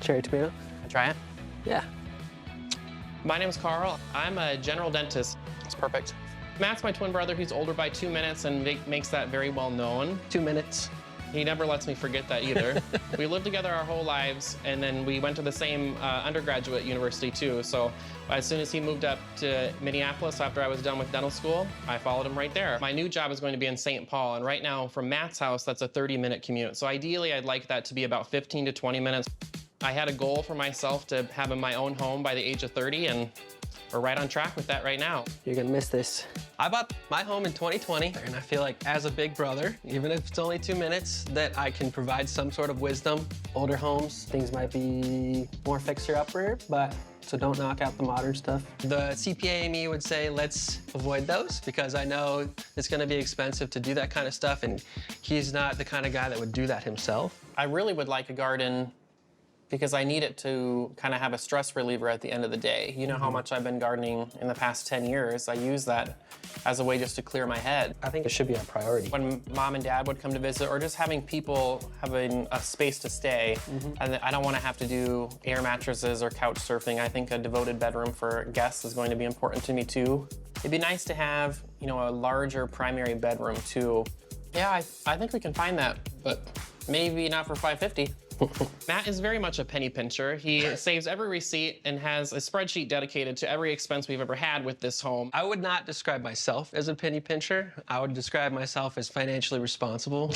Cherry tomato? Try it? Yeah. My name's Carl. I'm a general dentist. It's perfect. Matt's my twin brother. He's older by 2 minutes and makes that very well known. 2 minutes. He never lets me forget that either. We lived together our whole lives, and then we went to the same undergraduate university too. So as soon as he moved up to Minneapolis after I was done with dental school, I followed him right there. My new job is going to be in St. Paul, and right now from Matt's house, that's a 30-minute commute. So ideally, I'd like that to be about 15 to 20 minutes. I had a goal for myself to have my own home by the age of 30, and we're right on track with that right now. You're gonna miss this. I bought my home in 2020, and I feel like as a big brother, even if it's only 2 minutes, that I can provide some sort of wisdom. Older homes, things might be more fixer-upper, but so don't knock out the modern stuff. The CPA in me would say, let's avoid those, because I know it's gonna be expensive to do that kind of stuff, and he's not the kind of guy that would do that himself. I really would like a garden because I need it to kind of have a stress reliever at the end of the day. You know how much I've been gardening in the past 10 years. I use that as a way just to clear my head. I think it should be a priority. When mom and dad would come to visit, or just having people having a space to stay, and I don't want to have to do air mattresses or couch surfing. I think a devoted bedroom for guests is going to be important to me too. It'd be nice to have, you know, a larger primary bedroom too. Yeah, I think we can find that, but maybe not for $550. Matt is very much a penny pincher. He saves every receipt and has a spreadsheet dedicated to every expense we've ever had with this home. I would not describe myself as a penny pincher. I would describe myself as financially responsible.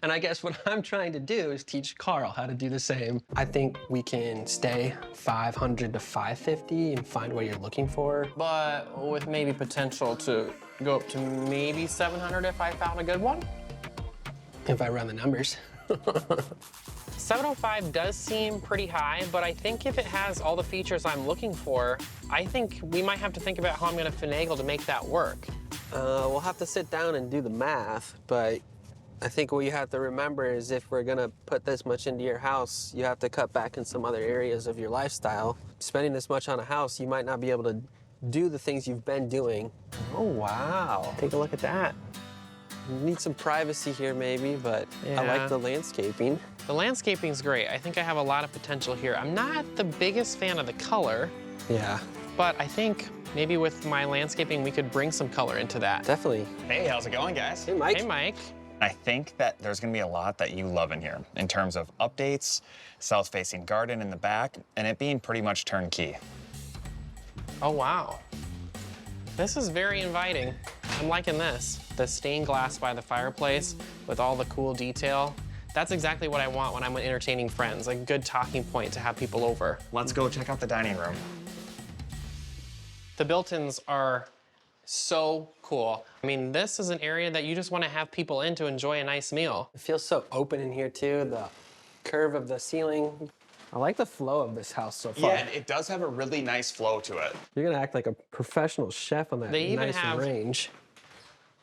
And I guess what I'm trying to do is teach Carl how to do the same. I think we can stay $500 to $550 and find what you're looking for. But with maybe potential to go up to maybe $700 if I found a good one. If I run the numbers. 705 does seem pretty high, but I think if it has all the features I'm looking for, I think we might have to think about how I'm gonna finagle to make that work. We'll have to sit down and do the math, but I think what you have to remember is if we're gonna put this much into your house, you have to cut back in some other areas of your lifestyle. Spending this much on a house, you might not be able to do the things you've been doing. Oh, wow. Take a look at that. You need some privacy here maybe, but I like the landscaping. The landscaping's great. I think I have a lot of potential here. I'm not the biggest fan of the color. Yeah. But I think maybe with my landscaping, we could bring some color into that. Definitely. Hey, how's it going, guys? Hey, Mike. Hey, Mike. I think that there's gonna be a lot that you love in here in terms of updates, south-facing garden in the back, and it being pretty much turnkey. Oh, wow. This is very inviting. I'm liking this. The stained glass by the fireplace with all the cool detail. That's exactly what I want when I'm entertaining friends, a good talking point to have people over. Let's go check out the dining room. The built-ins are so cool. I mean, this is an area that you just want to have people in to enjoy a nice meal. It feels so open in here too, the curve of the ceiling. I like the flow of this house so far. Yeah, it does have a really nice flow to it. You're gonna act like a professional chef on that They even nice have range.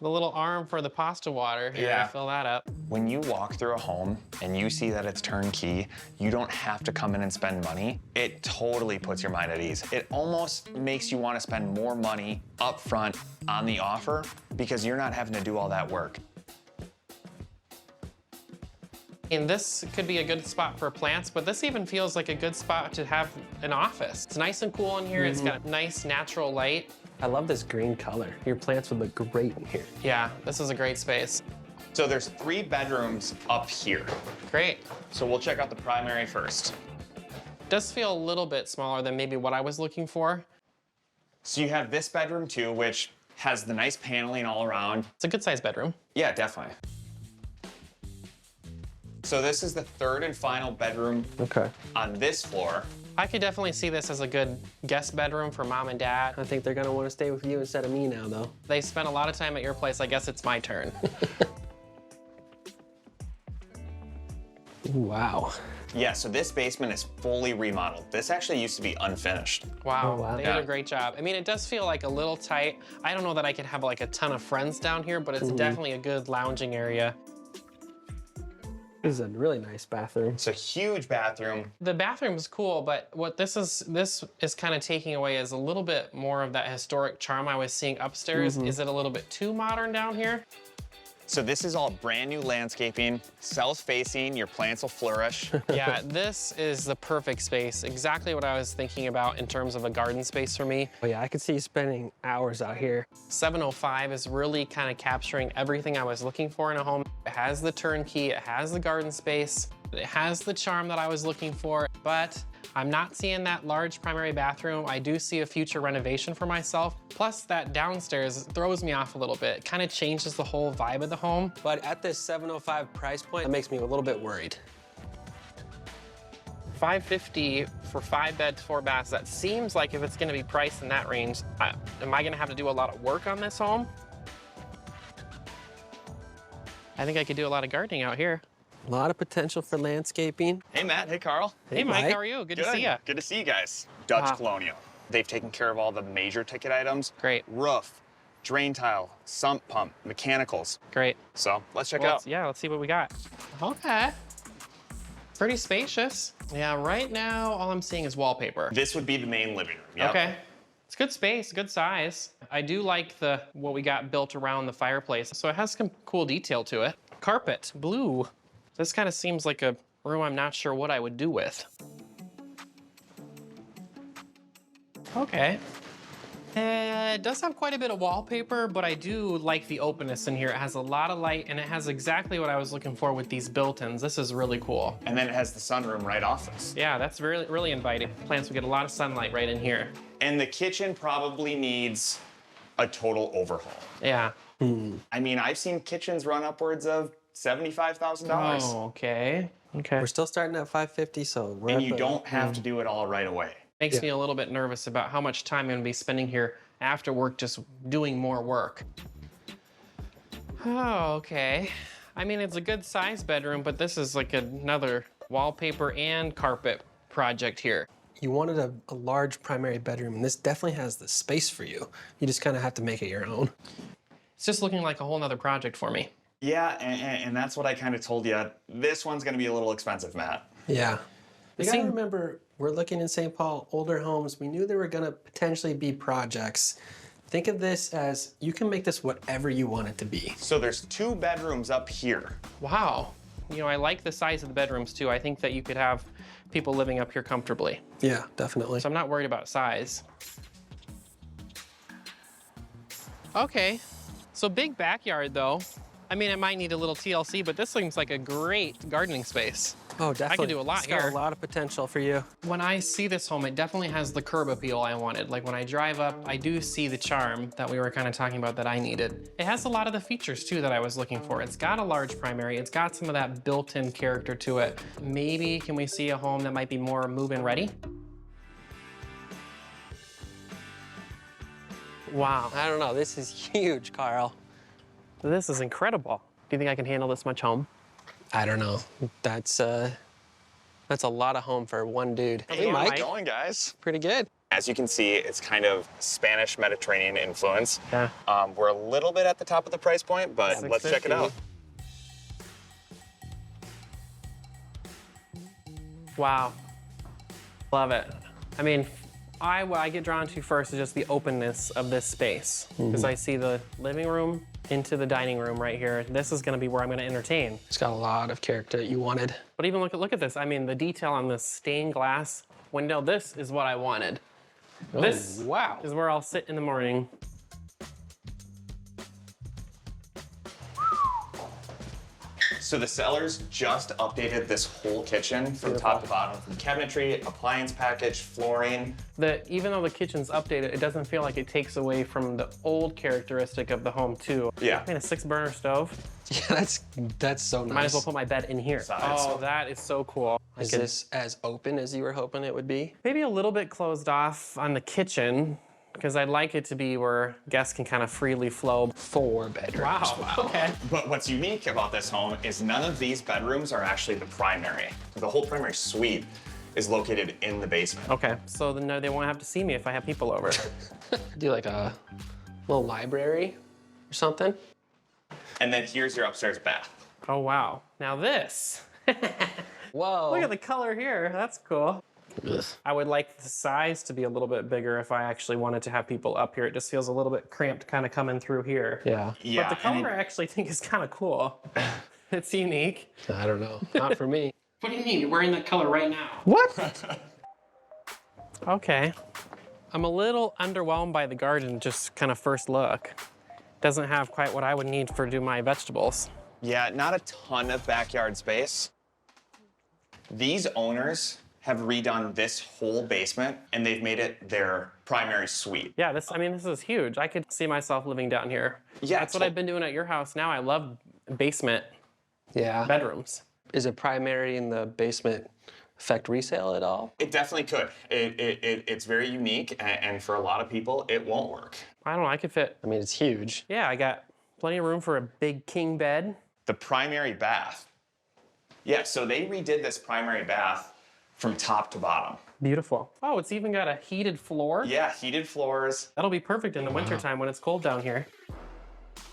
the little arm for the pasta water here Yeah. to fill that up. When you walk through a home and you see that it's turnkey, you don't have to come in and spend money. It totally puts your mind at ease. It almost makes you want to spend more money up front on the offer because you're not having to do all that work. And this could be a good spot for plants, but this even feels like a good spot to have an office. It's nice and cool in here. It's got nice natural light. I love this green color. Your plants would look great in here. Yeah, this is a great space. So there's 3 bedrooms up here. Great. So we'll check out the primary first. Does feel a little bit smaller than maybe what I was looking for. So you have this bedroom too, which has the nice paneling all around. It's a good sized bedroom. Yeah, definitely. So this is the 3rd and final bedroom on this floor. I could definitely see this as a good guest bedroom for mom and dad. I think they're gonna wanna stay with you instead of me now though. They spent a lot of time at your place. I guess it's my turn. Ooh, wow. Yeah, so this basement is fully remodeled. This actually used to be unfinished. Wow, Oh, wow. they did a great job. I mean, it does feel like a little tight. I don't know that I could have like a ton of friends down here, but it's definitely a good lounging area. This is a really nice bathroom. It's a huge bathroom. The bathroom's cool, but what this is kind of taking away is a little bit more of that historic charm I was seeing upstairs. Is it a little bit too modern down here? So this is all brand new landscaping, south-facing, your plants will flourish. Yeah, this is the perfect space. Exactly what I was thinking about in terms of a garden space for me. Oh yeah, I could see you spending hours out here. 705 is really kind of capturing everything I was looking for in a home. It has the turnkey, it has the garden space, it has the charm that I was looking for, but I'm not seeing that large primary bathroom. I do see a future renovation for myself. Plus that downstairs throws me off a little bit. It kind of changes the whole vibe of the home. But at this 705 price point, that makes me a little bit worried. $550 for 5 beds, 4 baths. That seems like if it's gonna be priced in that range, am I gonna have to do a lot of work on this home? I think I could do a lot of gardening out here. A lot of potential for landscaping. Hey, Matt. Hey, Carl. Hey, Mike, how are you? Good to see you. Good to see you guys. Dutch Wow. Colonial. They've taken care of all the major ticket items. Great. Roof, drain tile, sump pump, mechanicals. Great. So let's check it Well, out. yeah, let's see what we got. Okay. Pretty spacious. Yeah, right now, all I'm seeing is wallpaper. This would be the main living room. Yep. Okay. It's good space, good size. I do like what we got built around the fireplace. So it has some cool detail to it. Carpet, blue. This kind of seems like a room I'm not sure what I would do with. Okay. It does have quite a bit of wallpaper, but I do like the openness in here. It has a lot of light, and it has exactly what I was looking for with these built-ins. This is really cool. And then it has the sunroom right off this. Yeah, that's really, really inviting. Plants will get a lot of sunlight right in here. And the kitchen probably needs a total overhaul. Yeah. I mean, I've seen kitchens run upwards of $75,000. Oh, okay. Okay. We're still starting at 550, so we're And at you the- don't have to do it all right away. Makes me a little bit nervous about how much time I'm gonna be spending here after work just doing more work. Oh, okay. I mean, it's a good size bedroom, but this is like another wallpaper and carpet project here. You wanted a large primary bedroom, and this definitely has the space for you. You just kind of have to make it your own. It's just looking like a whole nother project for me. Yeah, and that's what I kind of told you. This one's gonna be a little expensive, Matt. Yeah. You gotta seem- remember, we're looking in St. Paul, older homes. We knew there were gonna potentially be projects. Think of this as, you can make this whatever you want it to be. So there's 2 bedrooms up here. Wow. You know, I like the size of the bedrooms too. I think that you could have people living up here comfortably. Yeah, definitely. So I'm not worried about size. Okay, so big backyard though. I mean, it might need a little TLC, but this seems like a great gardening space. Oh, definitely. do a lot It's got here. a lot of potential for you. When I see this home, it definitely has the curb appeal I wanted. Like when I drive up, I do see the charm that we were kind of talking about that I needed. It has a lot of the features too that I was looking for. It's got a large primary. It's got some of that built-in character to it. Maybe can we see a home that might be more move-in ready? Wow, I don't know, this is huge, Carl. this is incredible. Do you think I can handle this much home? I don't know. That's a lot of home for one dude. Hey, Mike. How's it going, guys? Pretty good. As you can see, it's kind of Spanish Mediterranean influence. Yeah. We're a little bit at the top of the price point, but let's check it out. Wow. Love it. I mean, what I get drawn to first is just the openness of this space. Because I see the living room into the dining room right here. This is gonna be where I'm gonna entertain. It's got a lot of character that you wanted. But even look at this. I mean, the detail on this stained glass window, this is what I wanted. This wow. is where I'll sit in the morning. So the sellers just updated this whole kitchen from top to bottom, from cabinetry, appliance package, flooring. Even though the kitchen's updated, it doesn't feel like it takes away from the old characteristic of the home too. Yeah. I mean, a 6-burner stove. Yeah, that's so nice. Might as well put my bed in here. Size. Oh, that is so cool. Is this as open as you were hoping it would be? Maybe a little bit closed off on the kitchen, because I'd like it to be where guests can kind of freely flow. 4 bedrooms. Okay. But what's unique about this home is none of these bedrooms are actually the primary. The whole primary suite is located in the basement. Okay, so then they won't have to see me if I have people over. Do like a little library or something? And then here's your upstairs bath. Oh, wow. Now this Whoa. Look at the color here. That's cool. Ugh. I would like the size to be a little bit bigger if I actually wanted to have people up here. It just feels a little bit cramped kind of coming through here. Yeah. But the color I actually think is kind of cool. It's unique. I don't know. Not for me. What do you mean? You're wearing that color right now. What? Okay. I'm a little underwhelmed by the garden, just kind of first look. Doesn't have quite what I would need for do my vegetables. Yeah, not a ton of backyard space. These owners have redone this whole basement and they've made it their primary suite. Yeah, this is huge. I could see myself living down here. Yeah, That's what I've been doing at your house now. I love basement Yeah. bedrooms. Is it primary in the basement affect resale at all? It definitely could. It's very unique, and for a lot of people, it won't work. I don't know, I could fit. I mean, it's huge. Yeah, I got plenty of room for a big king bed. The primary bath. Yeah, so they redid this primary bath from top to bottom. Beautiful. Oh, it's even got a heated floor. Yeah, heated floors. That'll be perfect in the wintertime when it's cold down here.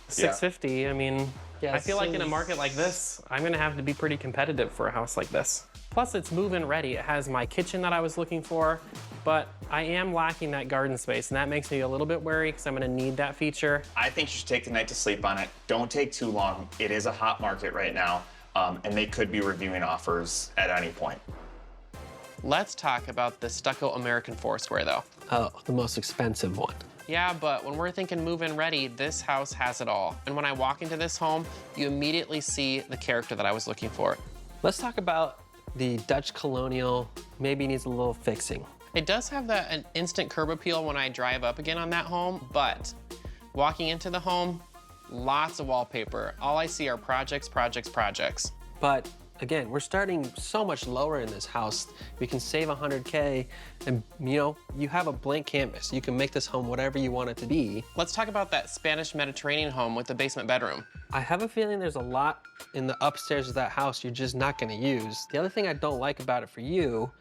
$650, I mean, Yeah, I feel like in a market like this, I'm gonna have to be pretty competitive for a house like this. Plus it's move-in ready. It has my kitchen that I was looking for, but I am lacking that garden space, and that makes me a little bit worried because I'm gonna need that feature. I think you should take the night to sleep on it. Don't take too long. It is a hot market right now, and they could be reviewing offers at any point. Let's talk about the stucco American Foursquare though. Oh, the most expensive one. Yeah, but when we're thinking move-in ready, this house has it all. And when I walk into this home, you immediately see the character that I was looking for. Let's talk about the Dutch colonial. Maybe needs a little fixing. It does have an instant curb appeal when I drive up again on that home, but walking into the home, lots of wallpaper. All I see are projects, projects, projects. But again, we're starting so much lower in this house. We can save 100K and you have a blank canvas. You can make this home whatever you want it to be. Let's talk about that Spanish Mediterranean home with the basement bedroom. I have a feeling there's a lot in the upstairs of that house you're just not gonna use. The other thing I don't like about it for you,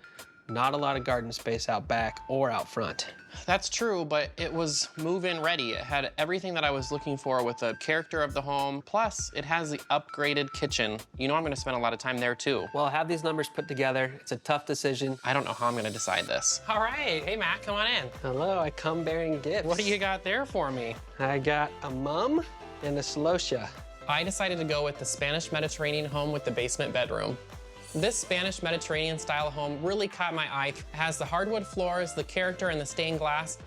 not a lot of garden space out back or out front. That's true, but it was move-in ready. It had everything that I was looking for with the character of the home. Plus, it has the upgraded kitchen. You know I'm gonna spend a lot of time there too. Well, have these numbers put together. It's a tough decision. I don't know how I'm gonna decide this. All right, hey Matt, come on in. Hello, I come bearing gifts. What do you got there for me? I got a mum and a Slosha. I decided to go with the Spanish Mediterranean home with the basement bedroom. This Spanish Mediterranean style home really caught my eye. It has the hardwood floors, the character, and the stained glass.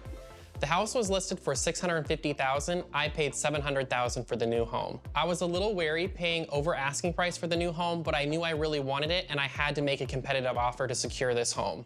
The house was listed for $650,000. I paid $700,000 for the new home. I was a little wary paying over asking price for the new home, but I knew I really wanted it and I had to make a competitive offer to secure this home.